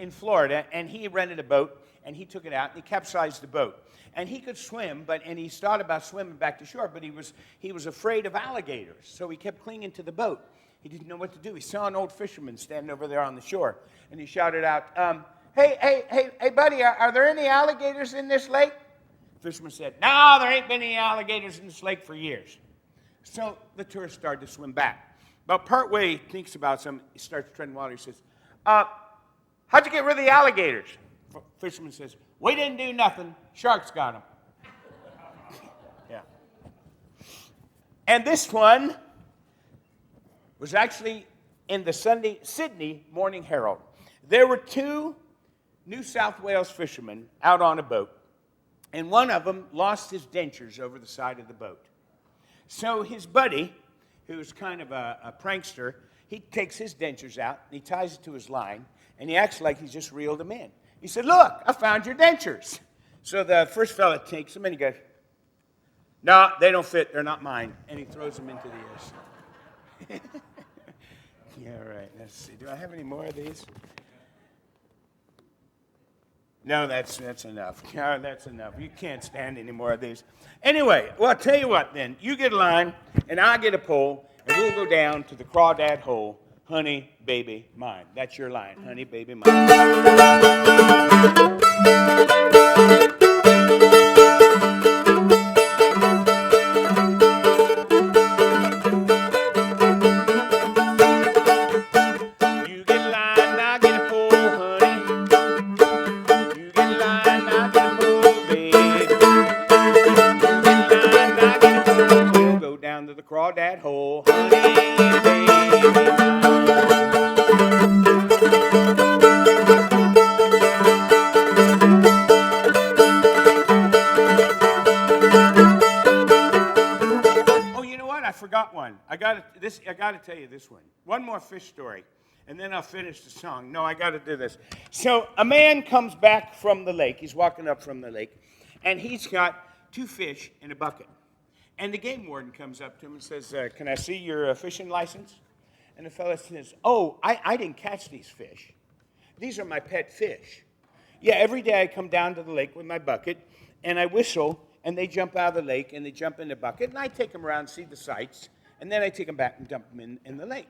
in Florida, and he rented a boat, and he took it out, and he capsized the boat. And he could swim, and he thought about swimming back to shore, but he was afraid of alligators, so he kept clinging to the boat. He didn't know what to do. He saw an old fisherman standing over there on the shore, and he shouted out, hey, buddy, are there any alligators in this lake? The fisherman said, no, there ain't been any alligators in this lake for years. So the tourist started to swim back. About partway, he thinks about something. He starts treading water. He says, how'd you get rid of the alligators? The fisherman says, we didn't do nothing. Sharks got them. Yeah. And this one was actually in the Sydney Morning Herald. There were two New South Wales fishermen out on a boat, and one of them lost his dentures over the side of the boat. So his buddy, who's kind of a prankster, he takes his dentures out, and he ties it to his line, and he acts like he's just reeled them in. He said, look, I found your dentures. So the first fella takes them, and he goes, no, they don't fit. They're not mine. And he throws them into the ocean. Yeah, right. Let's see. Do I have any more of these? No, that's enough. No, that's enough. You can't stand any more of these. Anyway, well, I'll tell you what then. You get a line, and I'll get a pole, and we'll go down to the crawdad hole. Honey, baby, mine. That's your line. Honey, baby, mine. Crawdad hole, honey, baby, oh, you know what? I forgot one. I got to tell you this one. One more fish story, and then I'll finish the song. No, I got to do this. So a man comes back from the lake. He's walking up from the lake, and he's got two fish in a bucket. And the game warden comes up to him and says, can I see your fishing license? And the fellow says, oh, I didn't catch these fish. These are my pet fish. Yeah, every day I come down to the lake with my bucket, and I whistle, and they jump out of the lake, and they jump in the bucket, and I take them around, see the sights, and then I take them back and dump them in the lake.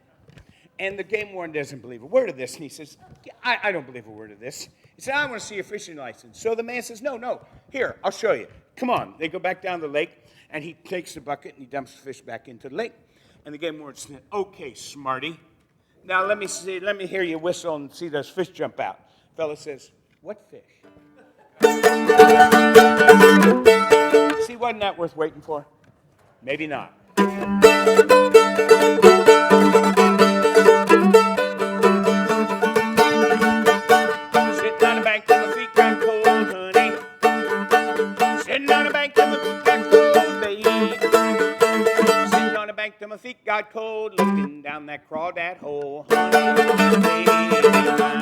And the game warden doesn't believe a word of this, and he says, I don't believe a word of this. He said, I want to see your fishing license. So the man says, no, here, I'll show you. Come on. They go back down the lake. And he takes the bucket and he dumps the fish back into the lake. And the game warden said, okay, smarty. Now let me hear you whistle and see those fish jump out. The fellow says, what fish? See, wasn't that worth waiting for? Maybe not. Sitting on the bank till my feet got cold, honey. Sitting on the bank till my feet got cold. Sitting on the bank till my feet got cold, looking down that crawdad hole, honey, baby, mine.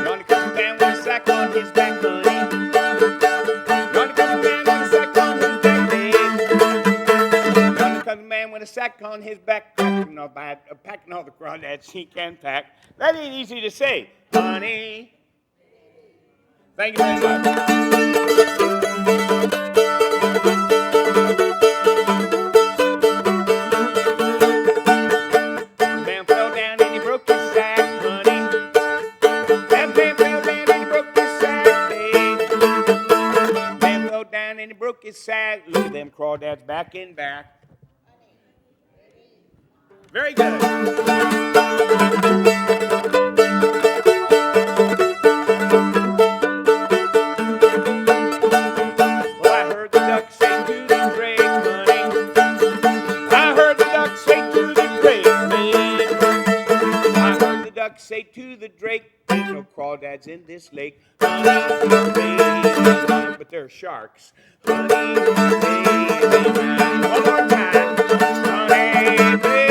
Yonder comes a man with a sack on his back, honey. Yonder comes a man with a sack on his back, babe. Yonder comes a man with a sack on his back, packing all the crawdads he can pack. That ain't easy to say, honey. Thank you very much. The man fell down and he broke his sack, honey. That man fell down and he broke his sack, babe. The man fell down and he broke his sack. Look at them crawdads back in back. Very good. Well, I heard the duck say to the drake, honey. I heard the duck say to the drake, babe. I heard the duck say to the drake, ain't no crawdads in this lake, honey, baby, but they're sharks, honey, baby, one more time, honey, baby.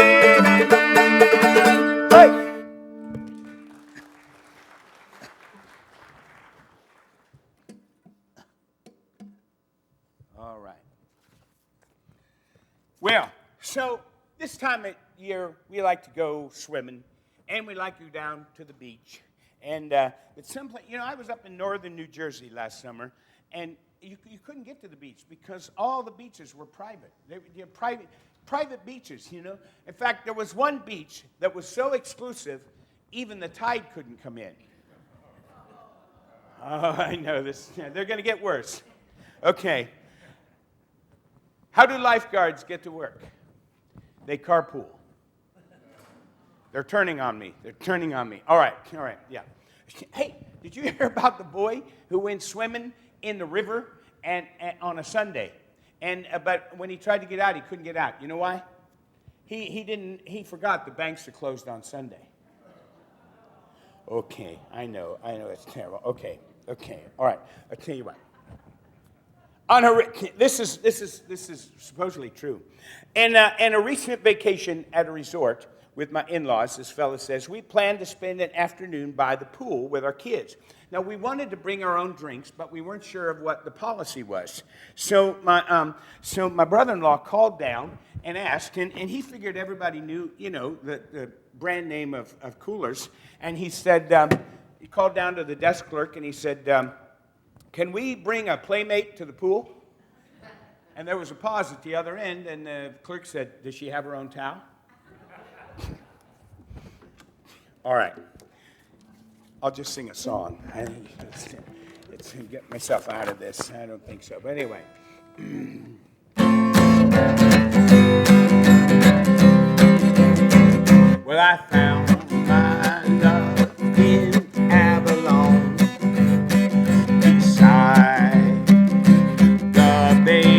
All right. Well, so this time of year, we like to go swimming, and we like to go down to the beach. And it's someplace, I was up in northern New Jersey last summer, and you couldn't get to the beach because all the beaches were private. They were private beaches, In fact, there was one beach that was so exclusive, even the tide couldn't come in. Oh, I know this. They're going to get worse. Okay. How do lifeguards get to work? They carpool. They're turning on me. All right, yeah. Hey, did you hear about the boy who went swimming in the river and on a Sunday? But when he tried to get out, he couldn't get out. You know why? He forgot the banks are closed on Sunday. Okay, I know it's terrible. Okay, all right. I'll tell you what. This is supposedly true. And a recent vacation at a resort with my in-laws, this fellow says, we planned to spend an afternoon by the pool with our kids. Now, we wanted to bring our own drinks, but we weren't sure of what the policy was. So my brother-in-law called down and asked, and he figured everybody knew, the brand name of coolers. And he said, he called down to the desk clerk, and he said, can we bring a playmate to the pool? And there was a pause at the other end, and the clerk said, does she have her own towel? All right. I'll just sing a song. It's to get myself out of this. I don't think so. But anyway. Well, I found my love in Avalon, beside the bay.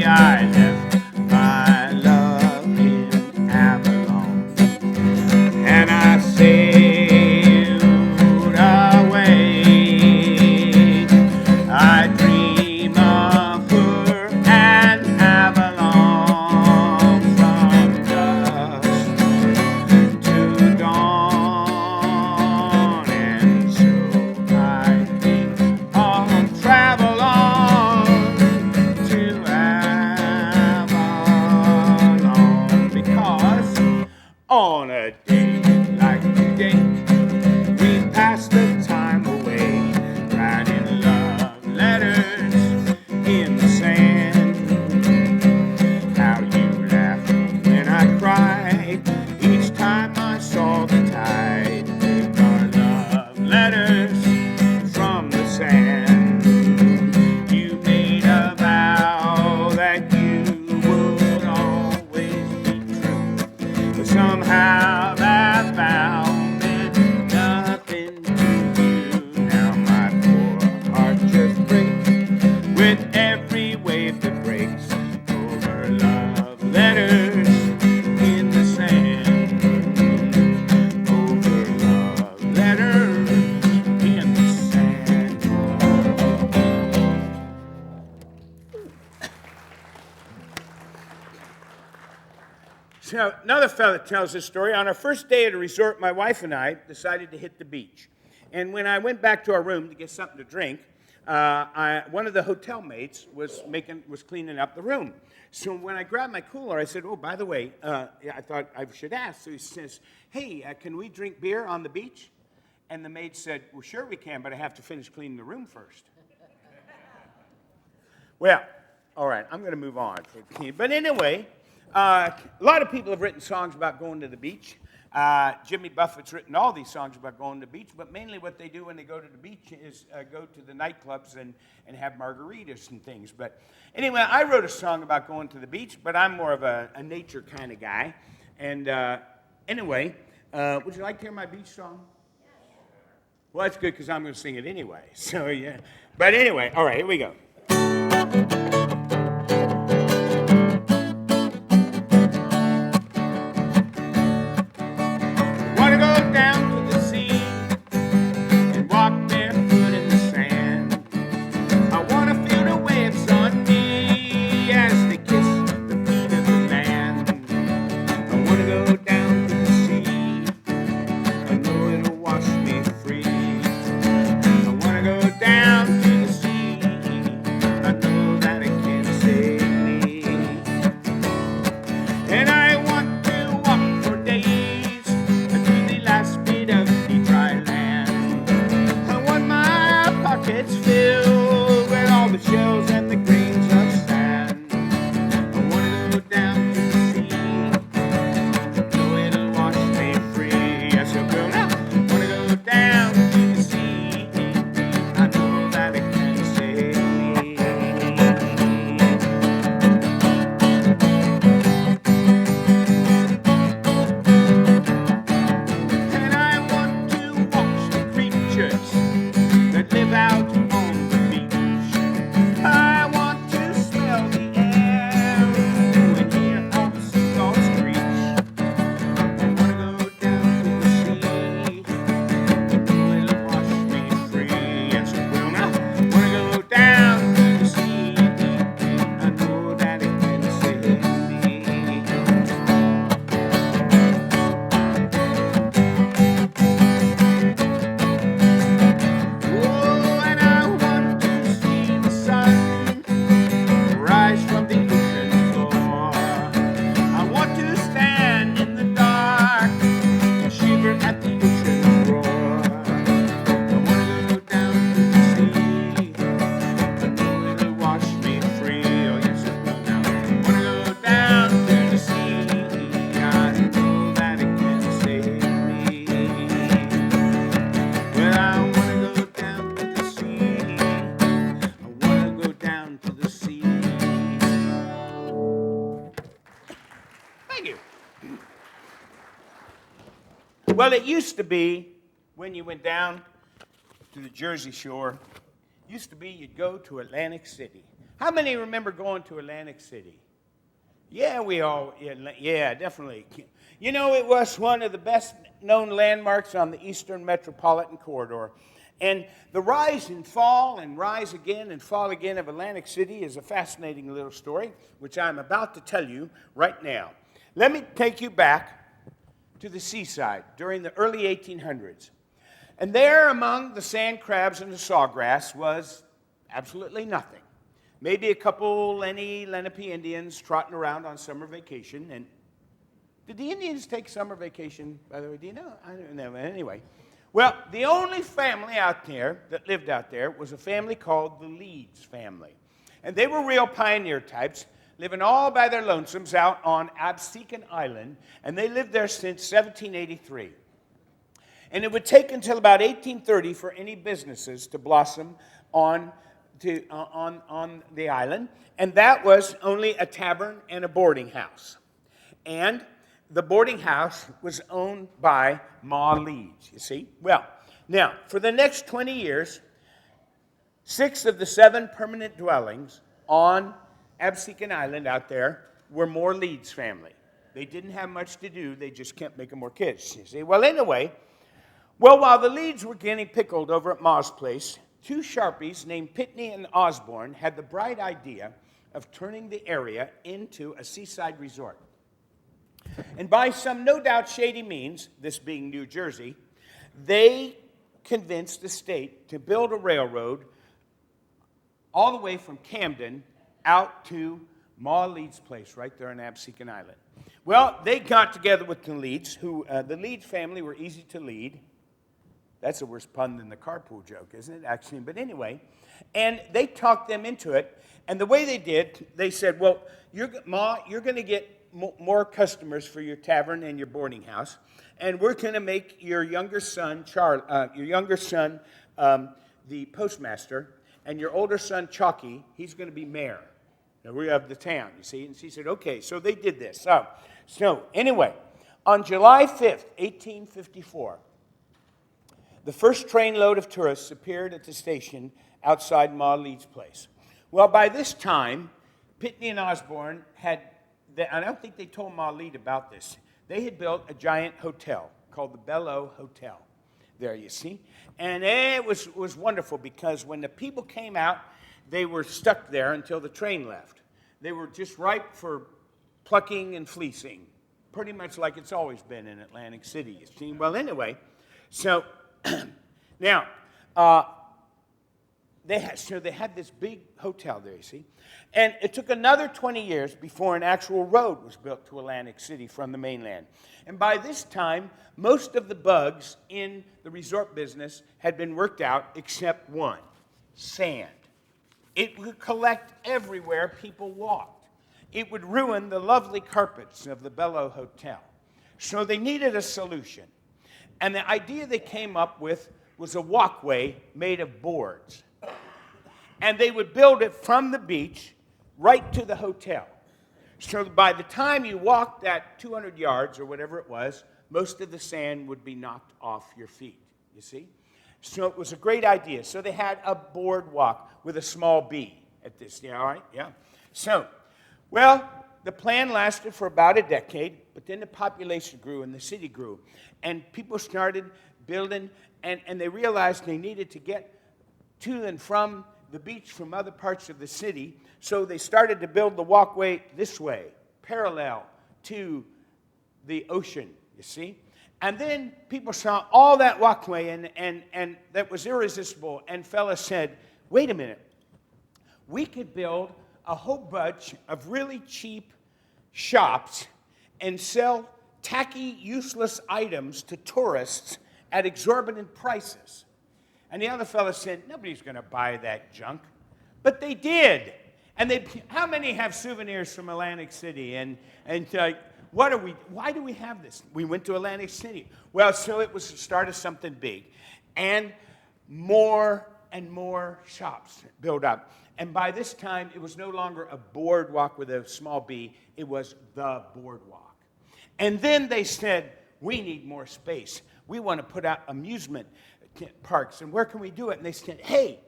I left my love in Avalon, and I sailed away. I dream of her and Avalon, from dusk to dawn, and so I think I'll travel on to Avalon, because on a day like today, we pass the time away, writing love letters in the sand. How you laughed when I cried each time I saw the tide take our love letters from the sand. You made a vow that you would always be true, but somehow that vow meant nothing to you. Now my poor heart just breaks with every wave that breaks over love letters in the sand. Over love letters in the sand. So another fellow tells this story. On our first day at a resort, my wife and I decided to hit the beach. And when I went back to our room to get something to drink, one of the hotel mates was cleaning up the room. So when I grabbed my cooler, I said, oh, by the way, I thought I should ask. So he says, hey, can we drink beer on the beach? And the maid said, well, sure we can, but I have to finish cleaning the room first. Well, all right, I'm going to move on. But anyway, a lot of people have written songs about going to the beach. Jimmy Buffett's written all these songs about going to the beach, but mainly what they do when they go to the beach is go to the nightclubs and have margaritas and things. But anyway, I wrote a song about going to the beach, but I'm more of a nature kind of guy. And anyway, would you like to hear my beach song? Well, that's good because I'm going to sing it anyway. So, yeah. But anyway, all right, here we go. Want to go down to the sea and walk barefoot in the sand. I want to feel the waves on me as they kiss the feet of the land. I want to go down to the sea. I know it'll wash me free. I want to go down to the sea Well, it used to be when you went down to the Jersey Shore, used to be you'd go to Atlantic City. How many remember going to Atlantic City? Yeah, yeah, definitely. You know, it was one of the best known landmarks on the Eastern Metropolitan Corridor. And the rise and fall and rise again and fall again of Atlantic City is a fascinating little story, which I'm about to tell you right now. Let me take you back to the seaside during the early 1800s. And there among the sand crabs and the sawgrass was absolutely nothing. Maybe a couple Lenape Indians trotting around on summer vacation. And did the Indians take summer vacation, by the way? Do you know? I don't know. Anyway. Well, the only family out there that lived out there was a family called the Leeds family. And they were real pioneer types, living all by their lonesomes out on Absecon Island. And they lived there since 1783. And it would take until about 1830 for any businesses to blossom on the island, and that was only a tavern and a boarding house. And the boarding house was owned by Ma Leeds, you see. Well, now, for the next 20 years, 6 of the 7 permanent dwellings on Absecon Island out there were more Leeds family. They didn't have much to do. They just kept making more kids, you see. Well, anyway, while the Leeds were getting pickled over at Ma's place, 2 Sharpies named Pitney and Osborne had the bright idea of turning the area into a seaside resort. And by some no doubt shady means, this being New Jersey, they convinced the state to build a railroad all the way from Camden out to Ma Leeds' place right there on Absecon Island. Well, they got together with the Leeds, the Leeds family were easy to lead. That's a worse pun than the carpool joke, isn't it, actually? But anyway, and they talked them into it. And the way they did, they said, well, Ma, you're going to get more customers for your tavern and your boarding house. And we're going to make your younger son, the postmaster, and your older son, Chalky, he's going to be mayor. Now, we have the town, you see. And she said, okay, so they did this. So anyway, on July 5th, 1854, the first trainload of tourists appeared at the station outside Ma Leeds' place. Well, by this time, Pitney and Osborne I don't think they told Ma Leeds about this. They had built a giant hotel called the Belleau Hotel there, you see. And it was wonderful because when the people came out, they were stuck there until the train left. They were just ripe for plucking and fleecing, pretty much like it's always been in Atlantic City, you see. Well, anyway, so now, they had this big hotel there, you see. And it took another 20 years before an actual road was built to Atlantic City from the mainland. And by this time, most of the bugs in the resort business had been worked out except one: sand. It would collect everywhere people walked. It would ruin the lovely carpets of the Belleau Hotel. So they needed a solution. And the idea they came up with was a walkway made of boards. And they would build it from the beach right to the hotel. So by the time you walked that 200 yards or whatever it was, most of the sand would be knocked off your feet, you see? So it was a great idea. So they had a boardwalk with a small B at this, yeah, all right? Yeah. So, well, the plan lasted for about a decade, but then the population grew and the city grew. And people started building, and they realized they needed to get to and from the beach from other parts of the city. So they started to build the walkway this way, parallel to the ocean, you see? And then people saw all that walkway, and that was irresistible, and fellas said, wait a minute, we could build a whole bunch of really cheap shops and sell tacky, useless items to tourists at exorbitant prices. And the other fellow said, nobody's going to buy that junk. But they did. And how many have souvenirs from Atlantic City? And why do we have this? We went to Atlantic City. Well, so it was the start of something big. And more shops built up. And by this time, it was no longer a boardwalk with a small b. It was the boardwalk. And then they said, we need more space. We want to put out amusement parks, and where can we do it? And they said, hey,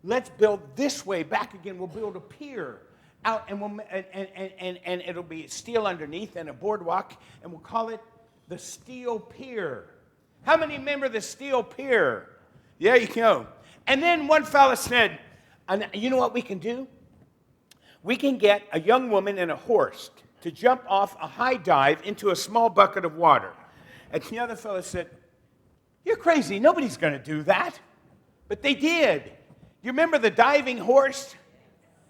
let's build this way back again. We'll build a pier out, and it'll be steel underneath and a boardwalk, and we'll call it the Steel Pier. How many remember the Steel Pier? There you go. And then one fella said, you know what we can do? We can get a young woman and a horse to jump off a high dive into a small bucket of water. And the other fellow said, you're crazy. Nobody's going to do that. But they did. You remember the diving horse?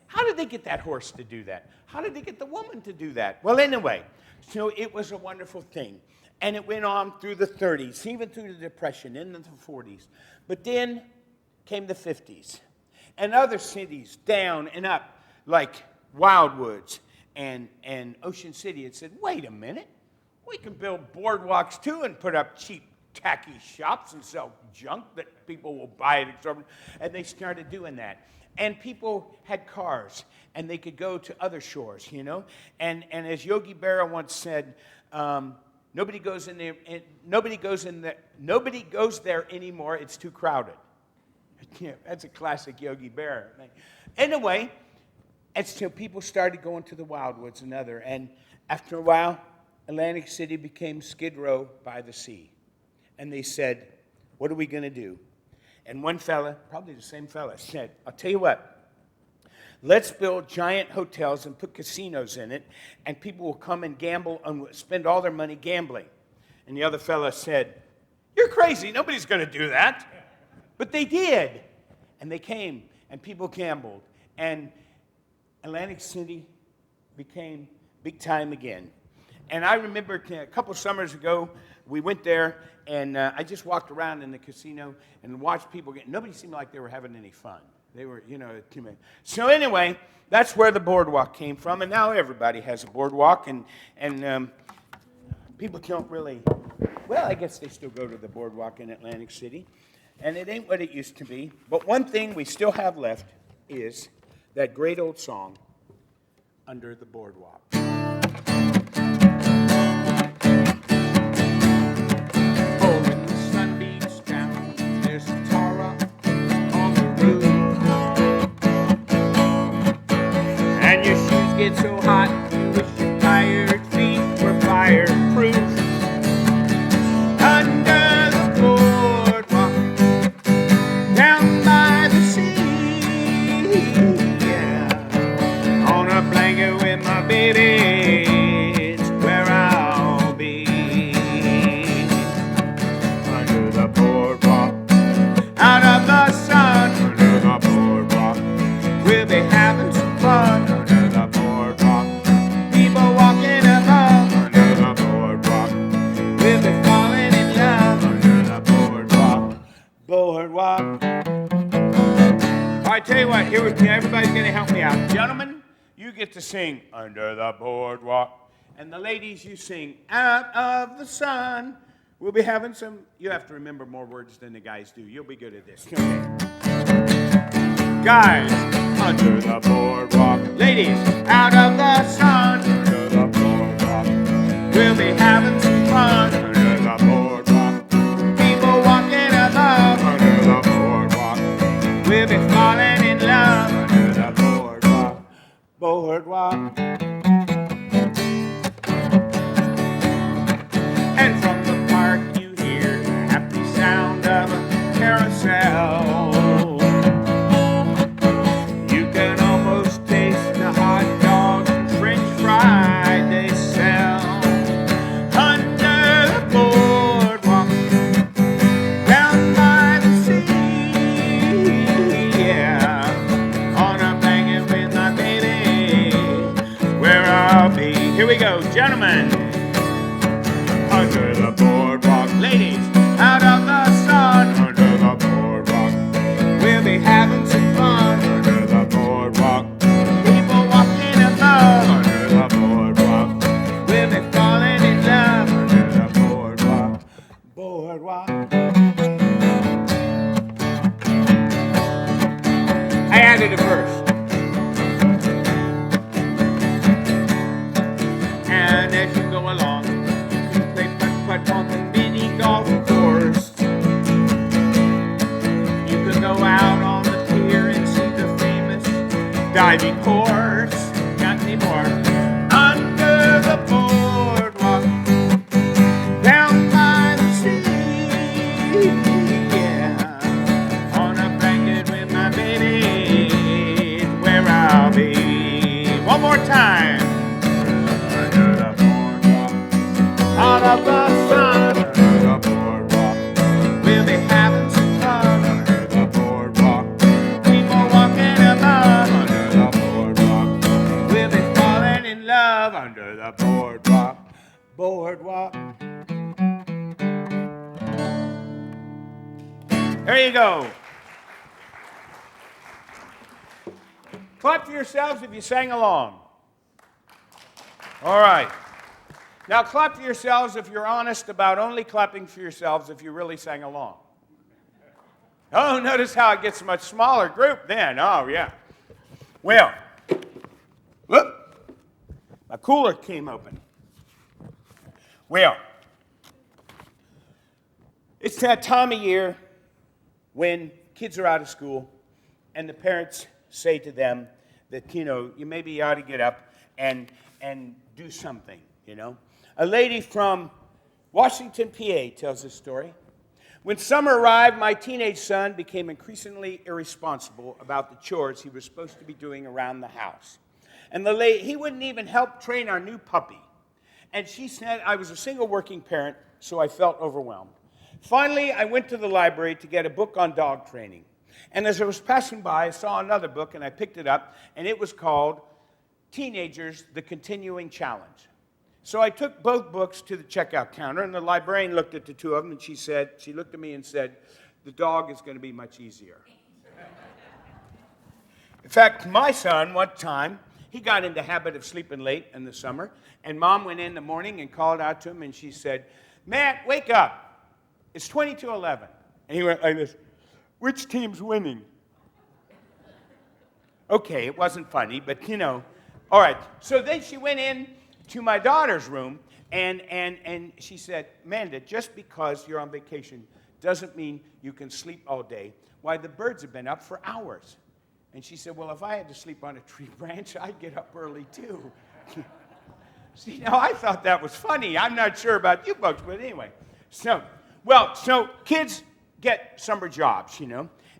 How did they get that horse to do that? How did they get the woman to do that? Well, anyway, so it was a wonderful thing. And it went on through the 30s, even through the Depression, into the 40s. But then came the 50s. And other cities down and up, like Wildwoods and Ocean City, had said, wait a minute. We can build boardwalks, too, and put up cheap, tacky shops and sell junk that people will buy at exorbitant. And they started doing that. And people had cars, and they could go to other shores, you know. And as Yogi Berra once said, nobody goes there anymore. It's too crowded. Yeah, that's a classic Yogi Berra thing. Anyway, and so people started going to the Wildwoods and other. And after a while, Atlantic City became Skid Row by the sea. And they said, what are we going to do? And one fella, probably the same fella, said, I'll tell you what. Let's build giant hotels and put casinos in it, and people will come and gamble and spend all their money gambling. And the other fella said, you're crazy. Nobody's going to do that. But they did. And they came, and people gambled. And Atlantic City became big time again. And I remember a couple summers ago, we went there, and I just walked around in the casino and watched people get. Nobody seemed like they were having any fun. They were, you know, too many. So anyway, that's where the boardwalk came from, and now everybody has a boardwalk, and people don't really. Well, I guess they still go to the boardwalk in Atlantic City, and it ain't what it used to be. But one thing we still have left is that great old song, "Under the Boardwalk." Get so hot, you wish your tired feet were fireproof. Under the boardwalk, down by the sea, yeah. On a blanket with my baby, it's where I'll be. Under the boardwalk, out of the sun. Under the boardwalk, we'll be having some fun. Boardwalk. I tell you what, here everybody's going to help me out. Gentlemen, you get to sing "Under the Boardwalk," and the ladies, you sing "Out of the Sun." We'll be having some. You have to remember more words than the guys do. You'll be good at this. Okay. Guys, under the boardwalk. Ladies, out of the sun. Under the boardwalk. We'll be having some fun. Under the boardwalk. People walking above. Under the boardwalk. We'll be falling in love. Under the boardwalk. Boardwalk. And from the park you hear the happy sound of a carousel. You can almost taste the hot dogs and French fries they sell. Under the boardwalk, down by the sea, yeah. On a blanket with my baby, where I'll be. Here we go, gentlemen. Under the boardwalk, ladies, out of the sun. Under the boardwalk, we'll be having some fun. Under the boardwalk, people walking above. Under the boardwalk, we'll be falling in love. Under the boardwalk, boardwalk. I added a verse. And as you go along, you can play putt-putt on driving horse. Got any more? Under the boardwalk, down by the sea, yeah. On a blanket with my baby, is where I'll be. One more time. Under the boardwalk, out of the sun. Under the boardwalk, we'll be having some fun. Under the boardwalk, people walking above. Under the boardwalk, we'll be falling in love. Under the boardwalk, boardwalk. There you go. Clap for yourselves if you sang along. All right. Now clap for yourselves if you're honest about only clapping for yourselves if you really sang along. Oh, notice how it gets a much smaller group then. Oh, yeah. Well, whoop, my cooler came open. Well, it's that time of year when kids are out of school and the parents say to them that, you maybe ought to get up and do something, A lady from Washington, PA tells this story. When summer arrived, my teenage son became increasingly irresponsible about the chores he was supposed to be doing around the house. And he wouldn't even help train our new puppy. And she said, I was a single working parent, so I felt overwhelmed. Finally, I went to the library to get a book on dog training. And as I was passing by, I saw another book, and I picked it up, and it was called Teenagers, The Continuing Challenge. So I took both books to the checkout counter, and the librarian looked at the two of them, and she looked at me and said, the dog is going to be much easier. In fact, my son, one time, he got into the habit of sleeping late in the summer, and Mom went in the morning and called out to him, and she said, Matt, wake up. It's 20-11. And he went like this, which team's winning? Okay, it wasn't funny, but All right, so then she went in to my daughter's room, and she said, Amanda, just because you're on vacation doesn't mean you can sleep all day. Why, the birds have been up for hours. And she said, well, if I had to sleep on a tree branch, I'd get up early too. See, now I thought that was funny. I'm not sure about you folks, but anyway. So kids get summer jobs,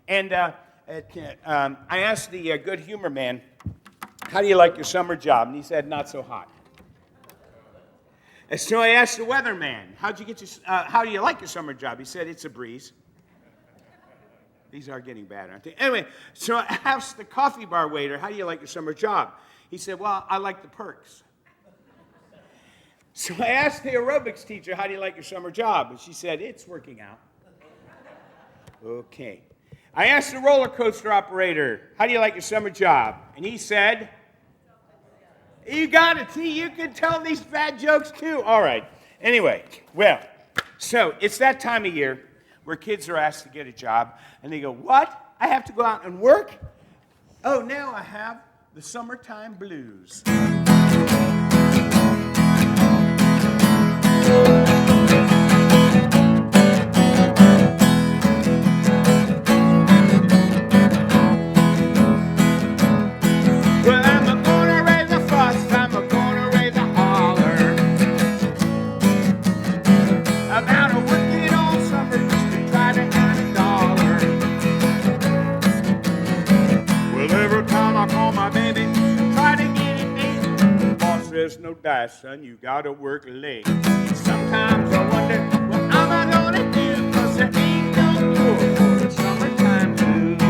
And I asked the good humor man, how do you like your summer job? And he said, not so hot. And so I asked the weatherman, how do you like your summer job? He said, it's a breeze. These are getting bad, aren't they? Anyway, so I asked the coffee bar waiter, how do you like your summer job? He said, well, I like the perks. So I asked the aerobics teacher, how do you like your summer job? And she said, it's working out. Okay. I asked the roller coaster operator, how do you like your summer job? And he said, you got it. See, you can tell these bad jokes too. All right. Anyway, well, so it's that time of year where kids are asked to get a job, and they go, what? I have to go out and work? Oh, now I have the summertime blues. There's no dice, son, you gotta work late. Sometimes I wonder, what am I gonna do? 'Cause there ain't no cure for the summertime blues.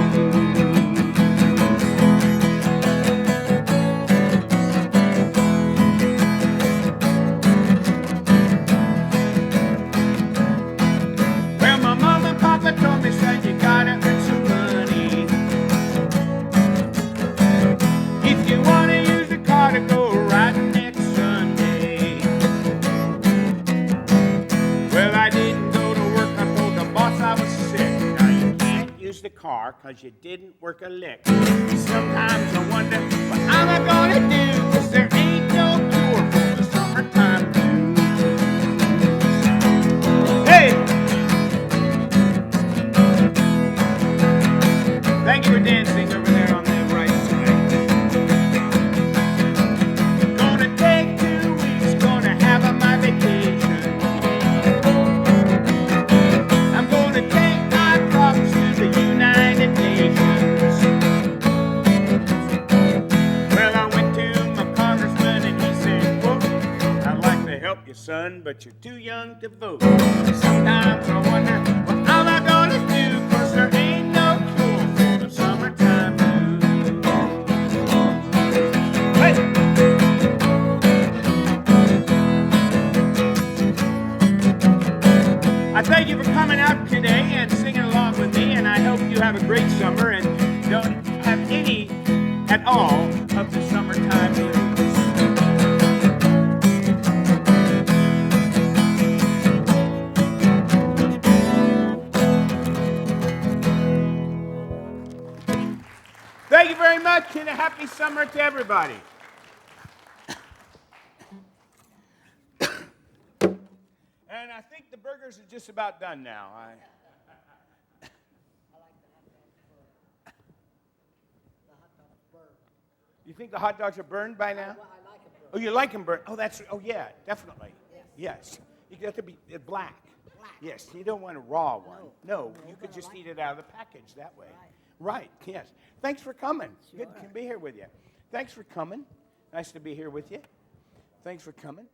Well, my mama and papa told me, son, you gotta earn some money. If you wanna use the car to go riding next Sunday. Well, I didn't go to work. I told the boss I was sick. Now you can't use the car because you didn't work a lick. Sometimes I wonder, what am I gonna do? 'Cause there ain't no cure for the summertime blues. Hey! Thank you for dancing over there on the right side. son, but you're too young to vote. Sometimes I wonder what am I gonna do, 'cause there ain't no cure for the summertime blues. Hey! I thank you for coming out today and singing along with me, and I hope you have a great summer and don't have any at all of the summertime blues. Thank you very much, and a happy summer to everybody. And I think the burgers are just about done now. You think the hot dogs are burned by now? Well, I like them burned. Oh, you like them burned? Oh yeah, definitely. Yes. You got to be black. Yes, you don't want a raw one. No, you could just eat it out of the package that way. Right, yes. Thanks for coming. Good to be here with you. Thanks for coming. Nice to be here with you. Thanks for coming.